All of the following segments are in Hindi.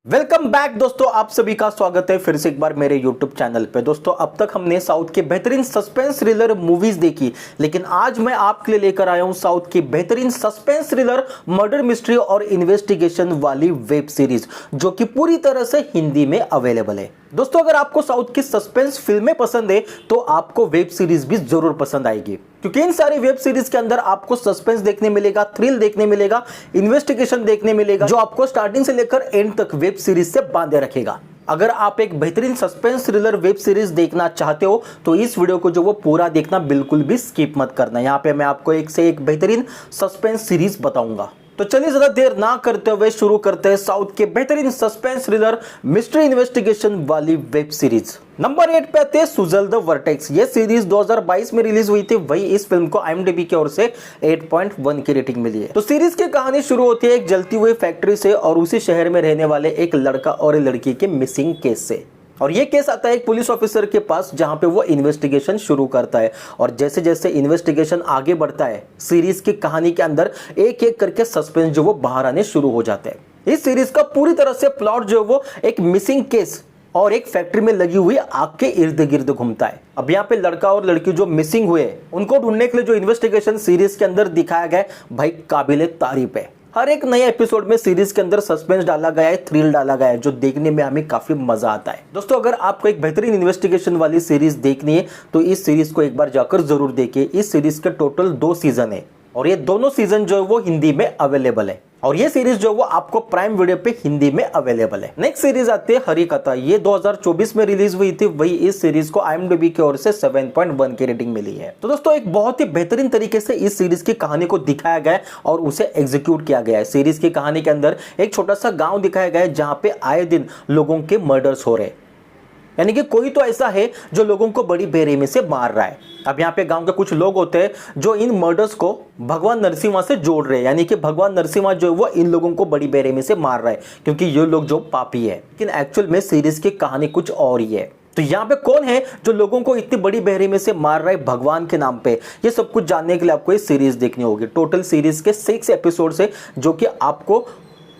वेलकम बैक दोस्तों, आप सभी का स्वागत है फिर से एक बार मेरे YouTube चैनल पे। दोस्तों अब तक हमने साउथ के बेहतरीन सस्पेंस थ्रिलर मूवीज देखी, लेकिन आज मैं आपके लिए लेकर आया हूं साउथ की बेहतरीन सस्पेंस थ्रिलर, मर्डर मिस्ट्री और इन्वेस्टिगेशन वाली वेब सीरीज जो कि पूरी तरह से हिंदी में अवेलेबल है। दोस्तों अगर आपको साउथ की सस्पेंस फिल्में पसंद है तो आपको वेब सीरीज भी जरूर पसंद आएगी, क्योंकि इन सारी वेब सीरीज के अंदर आपको सस्पेंस देखने मिलेगा, थ्रिल देखने मिलेगा, इन्वेस्टिगेशन देखने मिलेगा, जो आपको स्टार्टिंग से लेकर एंड तक वेब सीरीज से बांधे रखेगा। अगर आप एक बेहतरीन सस्पेंस थ्रिलर वेब सीरीज देखना चाहते हो तो इस वीडियो को जो वो पूरा देखना, बिल्कुल भी स्किप मत करना। यहाँ पे मैं आपको एक से एक बेहतरीन सस्पेंस सीरीज बताऊंगा। तो चलिए ज्यादा देर ना करते हुए शुरू करते हैं साउथ के बेहतरीन सस्पेंस थ्रिलर मिस्ट्री इन्वेस्टिगेशन वाली वेब सीरीज। नंबर 8 पे आते हैं सुजल द वर्टेक्स। ये सीरीज 2022 में रिलीज हुई थी। वही इस फिल्म को IMDb की ओर से 8.1 की रेटिंग मिली है। तो सीरीज की कहानी शुरू होती है एक जलती हुई फैक्ट्री से और उसी शहर में रहने वाले एक लड़का और लड़की के मिसिंग केस से। और ये केस आता है एक पुलिस ऑफिसर के पास, जहां पे वो इन्वेस्टिगेशन शुरू करता है। और जैसे जैसे इन्वेस्टिगेशन आगे बढ़ता है, सीरीज की कहानी के अंदर एक एक करके सस्पेंस जो वो बाहर आने शुरू हो जाते हैं। इस सीरीज का पूरी तरह से प्लॉट जो वो एक मिसिंग केस और एक फैक्ट्री में लगी हुई आग के इर्द गिर्द घूमता है। अब यहाँ पे लड़का और लड़की जो मिसिंग हुए, उनको ढूंढने के लिए जो इन्वेस्टिगेशन सीरीज के अंदर दिखाया गया, भाई काबिले तारीफ है। हर एक नए एपिसोड में सीरीज के अंदर सस्पेंस डाला गया है, थ्रिल डाला गया है, जो देखने में हमें काफी मजा आता है। दोस्तों अगर आपको एक बेहतरीन इन्वेस्टिगेशन वाली सीरीज देखनी है तो इस सीरीज को एक बार जाकर जरूर देखिए। इस सीरीज के टोटल 2 सीजन है और ये दोनों सीजन जो है वो हिंदी में अवेलेबल है। और ये सीरीज जो वो आपको प्राइम वीडियो पे हिंदी में अवेलेबल है। नेक्स्ट सीरीज आती है हरी कथा। ये 2024 में रिलीज हुई थी। वही इस सीरीज को IMDb की ओर से 7.1 की रेटिंग मिली है। तो दोस्तों एक बहुत ही बेहतरीन तरीके से इस सीरीज की कहानी को दिखाया गया है और उसे एग्जीक्यूट किया गया है। सीरीज की कहानी के अंदर एक छोटा सा गाँव दिखाया गया है जहाँ पे आए दिन लोगों के मर्डर्स हो रहे, यानी कि कोई तो ऐसा है जो लोगों को बड़ी बेरहमी से मार रहा है। अब यहाँ पे गांव के कुछ लोग होते हैं जो इन मर्डर्स को भगवान नरसिम्हा से जोड़ रहे हैं, यानी कि भगवान नरसिम्हा जो है वो इन लोगों को बड़ी बेरहमी से मार रहा है क्योंकि ये लोग जो पापी है। लेकिन एक्चुअल में सीरीज की कहानी कुछ और ही है। तो यहाँ पे कौन है जो लोगों को इतनी बड़ी बेरहमी से मार रहा है भगवान के नाम पे, ये सब कुछ जानने के लिए आपको ये सीरीज देखनी होगी। टोटल सीरीज के 6 एपिसोड है जो कि आपको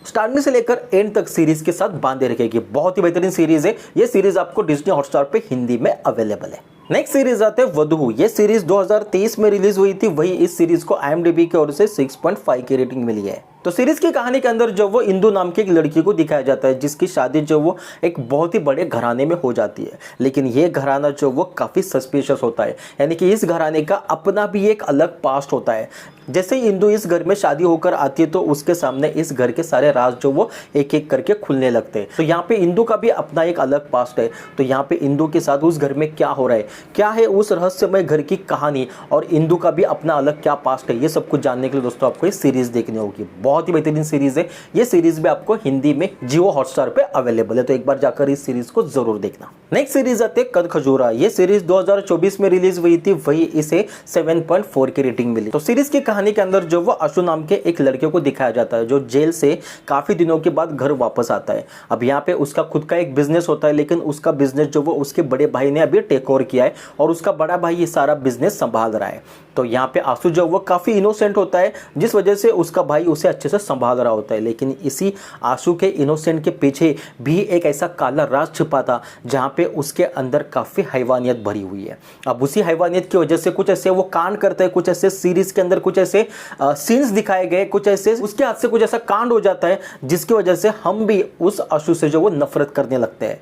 स्टार्टिंग से लेकर एंड तक सीरीज के साथ बांधे रखेगी। बहुत ही बेहतरीन सीरीज है। ये सीरीज आपको डिज्नी हॉटस्टार पे हिंदी में अवेलेबल है। नेक्स्ट सीरीज आते हैं वधू। ये सीरीज 2023 में रिलीज हुई थी। वही इस सीरीज को IMDb की ओर से 6.5 की रेटिंग मिली है। तो सीरीज की कहानी के अंदर जो वो इंदु नाम की एक लड़की को दिखाया जाता है, जिसकी शादी जो वो एक बहुत ही बड़े घराने में हो जाती है। लेकिन ये घराना जो वो काफी सस्पिशियस होता है, यानी कि इस घराने का अपना भी एक अलग पास्ट होता है। जैसे ही इंदु इस घर में शादी होकर आती है तो उसके सामने इस घर के सारे राज जो वो एक एक करके खुलने लगते हैं। तो यहाँ पे इंदु का भी अपना एक अलग पास्ट है। तो यहाँ पे इंदु के साथ उस घर में क्या हो रहा है, क्या है उस रहस्यमय घर की कहानी, और इंदु का भी अपना अलग क्या पास्ट है, ये सब कुछ जानने के लिए दोस्तों आपको ये सीरीज देखनी होगी। बहुत ही बेहतरीन सीरीज है। ये सीरीज भी आपको हिंदी में जियो हॉटस्टार पे अवेलेबल है, तो एक बार जाकर इस सीरीज को जरूर देखना। नेक्स्ट सीरीज आते हैं कद खजूरा। ये सीरीज 2024 में रिलीज हुई थी। वही इसे 7.4 की रेटिंग मिली। तो सीरीज की कहानी के अंदर जो वो अशु नाम के एक लड़के को दिखाया जाता है जो जेल से काफी दिनों के बाद घर वापस आता है। अब यहाँ पे उसका खुद का एक बिजनेस होता है, लेकिन उसका बिजनेस जो वो उसके बड़े भाई ने अभी टेक ओवर किया है और उसका बड़ा भाई ये सारा बिजनेस संभाल रहा है। तो यहाँ पे आशु जो वो काफी इनोसेंट होता है, जिस वजह से उसका भाई उसे अच्छे से संभाल रहा होता है। लेकिन इसी आशु के इनोसेंट के पीछे भी एक ऐसा काला राज छिपा था जहाँ पे उसके अंदर काफी हैवानियत भरी हुई है। अब उसी हैवानियत की वजह से कुछ ऐसे वो कांड करता है, कुछ ऐसे सीरीज के अंदर कुछ ऐसे सीन्स दिखाए गए, कुछ ऐसे उसके हाथ से कुछ ऐसा कांड हो जाता है जिसकी वजह से हम भी उस आशु से जो वो नफरत करने लगते हैं।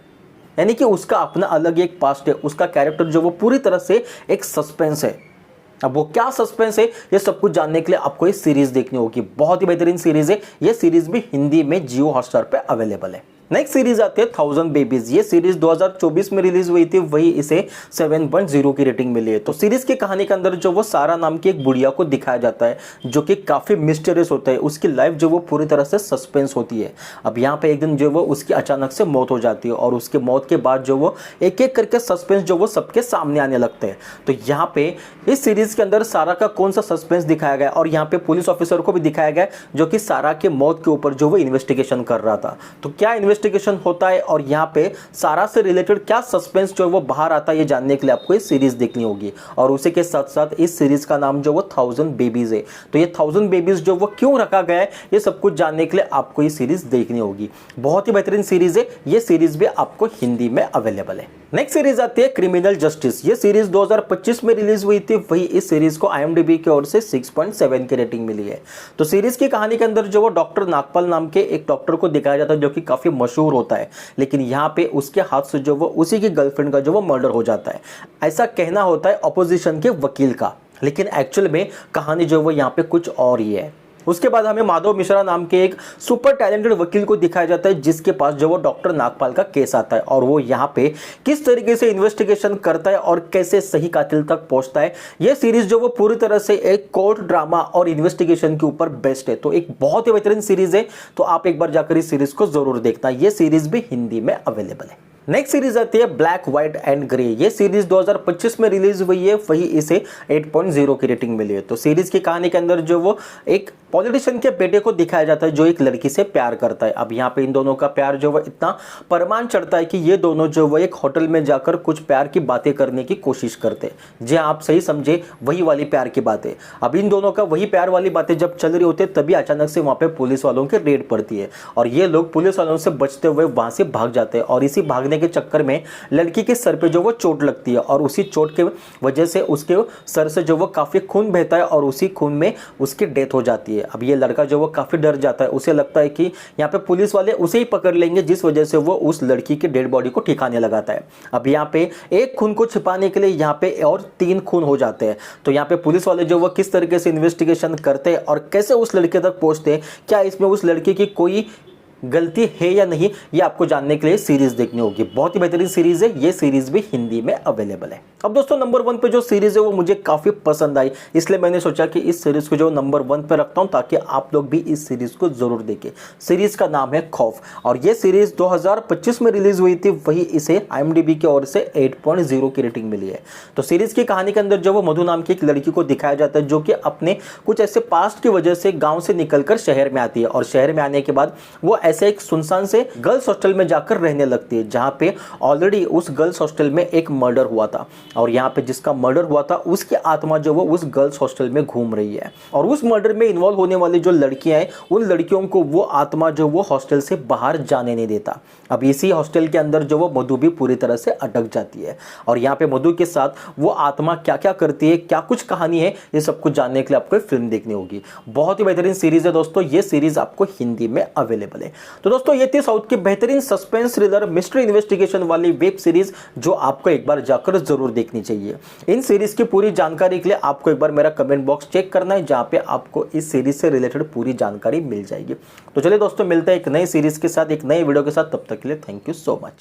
यानी कि उसका अपना अलग एक पास्ट है। उसका कैरेक्टर जो वो पूरी तरह से एक सस्पेंस है। अब वो क्या सस्पेंस है, ये सब कुछ जानने के लिए आपको ये सीरीज देखनी होगी। बहुत ही बेहतरीन सीरीज है। ये सीरीज भी हिंदी में जियो हॉटस्टार पे अवेलेबल है। नेक्स्ट सीरीज आती है 1000 बेबीज। ये सीरीज 2024 में रिलीज हुई थी। वही इसे 7.0 की रेटिंग मिली है। तो सीरीज की कहानी के अंदर जो वो सारा नाम की एक बुढ़िया को दिखाया जाता है जो कि काफी मिस्टीरियस होता है। उसकी लाइफ जो वो पूरी तरह से सस्पेंस होती है। अब यहाँ पे एक दिन जो वो उसकी अचानक से मौत हो जाती है और उसके मौत के बाद जो वो एक एक करके सस्पेंस जो वो सबके सामने आने लगते हैं। तो यहाँ पे इस सीरीज के अंदर सारा का कौन सा सस्पेंस दिखाया गया और यहाँ पे पुलिस ऑफिसर को भी दिखाया गया जो कि सारा के मौत के ऊपर जो वो इन्वेस्टिगेशन कर रहा था। तो क्या इन्वेस्टिगेशन होता है और यहाँ पे सारा से रिलेटेड क्या सस्पेंस जो है वो बाहर आता है, ये जानने के लिए आपको ये सीरीज देखनी होगी। और उसी के साथ साथ इस सीरीज का नाम जो वो 1000 बेबीज है। तो ये 1000 बेबीज जो वो क्यों रखा गया है, ये सब कुछ जानने के लिए आपको ये सीरीज देखनी होगी। बहुत ही बेहतरीन सीरीज है, ये सीरीज भी आपको हिंदी में अवेलेबल है। नेक्स्ट सीरीज आती है क्रिमिनल जस्टिस। ये सीरीज 2025 में रिलीज हुई थी। वही इस सीरीज को IMDb की ओर से 6.7 की रेटिंग मिली है। तो सीरीज की कहानी के अंदर जो वो डॉक्टर नागपाल नाम के एक डॉक्टर को दिखाया जाता है जो कि काफी मशहूर होता है, लेकिन यहाँ पे उसके हाथ से जो वो उसी की गर्लफ्रेंड का जो वो मर्डर हो जाता है, ऐसा कहना होता है ऑपोजिशन के वकील का। लेकिन एक्चुअल में कहानी जो वो यहाँ पे कुछ और ही है। उसके बाद हमें माधव मिश्रा नाम के एक सुपर टैलेंटेड वकील को दिखाया जाता है जिसके पास जो वो डॉक्टर नागपाल का केस आता है और वो यहाँ पे किस तरीके से इन्वेस्टिगेशन करता है और कैसे सही कातिल तक पहुंचता है। ये सीरीज जो वो पूरी तरह से एक कोर्ट ड्रामा और इन्वेस्टिगेशन के ऊपर बेस्ड है। तो एक बहुत ही बेहतरीन सीरीज है, तो आप एक बार जाकर इस सीरीज को जरूर देखना। ये सीरीज भी हिंदी में अवेलेबल है। नेक्स्ट सीरीज आती है ब्लैक व्हाइट एंड ग्रे। ये सीरीज 2025 में रिलीज हुई है। वही इसे 8.0 की रेटिंग मिली है। तो सीरीज की कहानी के अंदर जो वो एक पॉलिटिशियन के बेटे को दिखाया जाता है जो एक लड़की से प्यार करता है। अब यहाँ पे इन दोनों का प्यार जो वो इतना परमान चढ़ता है कि ये दोनों जो वो एक होटल में जाकर कुछ प्यार की बातें करने की कोशिश करते हैं। जी आप सही समझे, वही वाली प्यार की बातें। अब इन दोनों का वही प्यार वाली बातें जब चल रही होती है तभी अचानक से वहाँ पे पुलिस वालों की रेड पड़ती है और ये लोग पुलिस वालों से बचते हुए वहां से भाग जाते हैं। और इसी भागने के चक्कर में लड़की के सर पे जो वो चोट लगती है और उसी चोट के वजह से उसके सर से जो वो काफी खून बहता है और उसी खून में उसकी डेथ हो जाती है। अब ये लड़का जो वो काफी डर जाता है, उसे लगता है कि यहाँ पे पुलिस वाले उसे ही पकड़ लेंगे, जिस वजह से वो उस लड़की की डेड बॉडी को ठिकाने लगाता है। अब यहाँ पे एक खून को छिपाने के लिए यहाँ पे और 3 खून हो जाते हैं। तो यहाँ पे पुलिस वाले जो वो किस तरीके से इन्वेस्टिगेशन करते हैं और कैसे उस लड़के तक पहुंचते हैं, क्या इसमें उस लड़की की कोई गलती है या नहीं, ये आपको जानने के लिए सीरीज देखनी होगी। बहुत ही बेहतरीन सीरीज है, ये सीरीज भी हिंदी में अवेलेबल है। अब दोस्तों नंबर 1 पे जो सीरीज है वो मुझे काफी पसंद आई, इसलिए मैंने सोचा कि इस सीरीज को जो नंबर 1 पे रखता हूं ताकि आप लोग भी इस सीरीज को जरूर देखें। सीरीज का नाम है खौफ और ये सीरीज 2025 में रिलीज हुई थी। वही इसे IMDb की ओर से 8.0 की रेटिंग मिली है। तो सीरीज की कहानी के अंदर जो वो मधु नाम की एक लड़की को दिखाया जाता है जो कि अपने कुछ ऐसे पास्ट की वजह से गाँव से निकलकर शहर में आती है और शहर में आने के बाद वो ऐसे एक सुनसान से गर्ल्स हॉस्टल में जाकर रहने लगती है जहां पे ऑलरेडी उस गर्ल्स हॉस्टल में एक मर्डर हुआ था और यहाँ पे जिसका मर्डर हुआ था उसकी आत्मा जो वो उस गर्ल्स हॉस्टल में घूम रही है और उस मर्डर में इन्वॉल्व होने वाली जो लड़कियां हैं उन लड़कियों को वो आत्मा जो वो हॉस्टल से बाहर जाने नहीं देता। अब इसी हॉस्टल के अंदर जो वो मधु भी पूरी तरह से अटक जाती है और यहाँ पे मधु के साथ वो आत्मा क्या क्या करती है, क्या कुछ कहानी है, ये सब कुछ जानने के लिए आपको फिल्म देखनी होगी। बहुत ही बेहतरीन सीरीज है दोस्तों, ये सीरीज आपको हिंदी में अवेलेबल है। तो दोस्तों ये थी साउथ की बेहतरीन सस्पेंस थ्रिलर मिस्ट्री इन्वेस्टिगेशन वाली वेब सीरीज जो आपको एक बार जाकर जरूर देखनी चाहिए। इन सीरीज की पूरी जानकारी के लिए आपको एक बार मेरा कमेंट बॉक्स चेक करना है जहां पे आपको इस सीरीज से रिलेटेड पूरी जानकारी मिल जाएगी। तो चलिए दोस्तों मिलते हैं एक नई सीरीज के साथ, एक नए वीडियो के साथ। तब तक के लिए थैंक यू सो मच।